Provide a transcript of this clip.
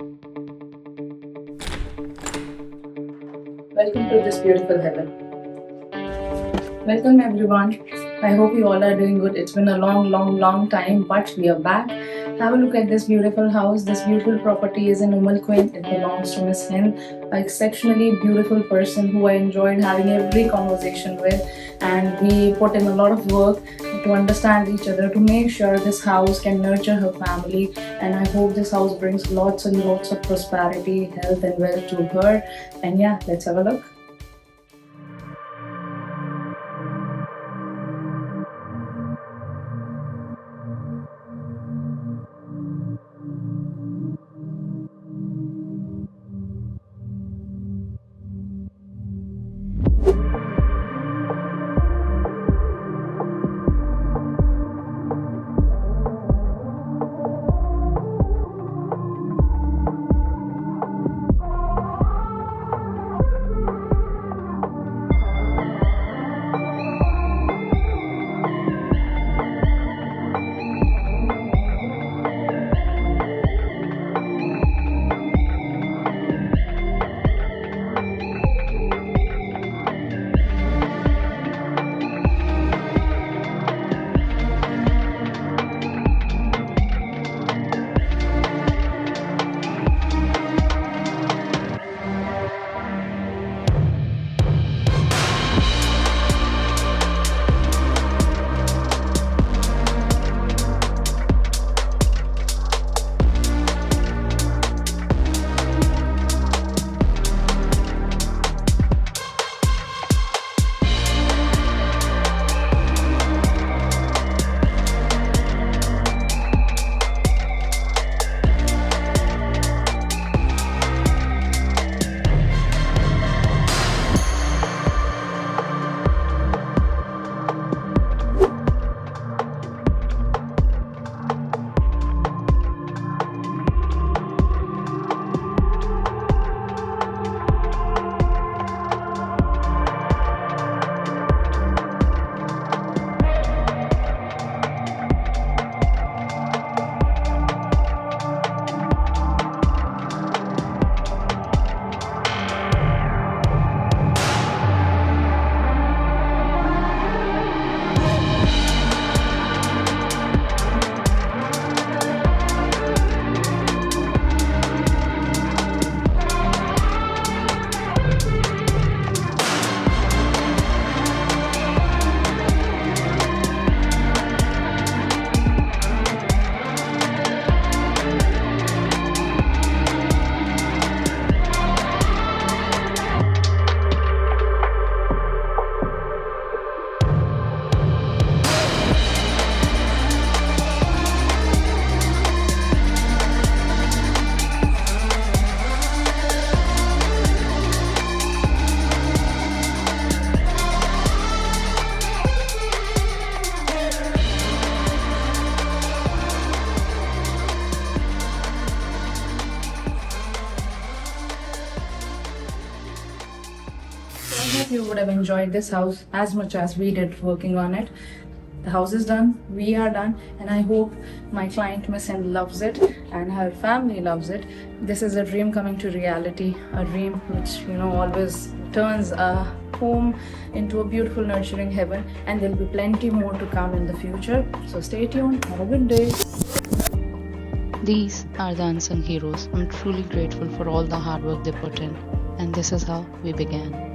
Welcome to this beautiful heaven. Welcome everyone. I hope you all are doing good. It's been a long time, but we are back. Have a look at this beautiful house. This beautiful property is in Umm Al Quwain. It belongs to Miss Hind, an exceptionally beautiful person who I enjoyed having every conversation with, and we put in a lot of work to understand each other to make sure this house can nurture her family. And I hope this house brings lots and lots of prosperity, health and wealth to her. And yeah, let's have a look. I hope you would have enjoyed this house as much as we did working on it. The house is done, we are done, and I hope my client Miss Hind loves it and her family loves it. This is a dream coming to reality, a dream which always turns a home into a beautiful nurturing heaven, and there'll be plenty more to come in the future. So stay tuned, have a good day. These are the unsung heroes. I'm truly grateful for all the hard work they put in, and this is how we began.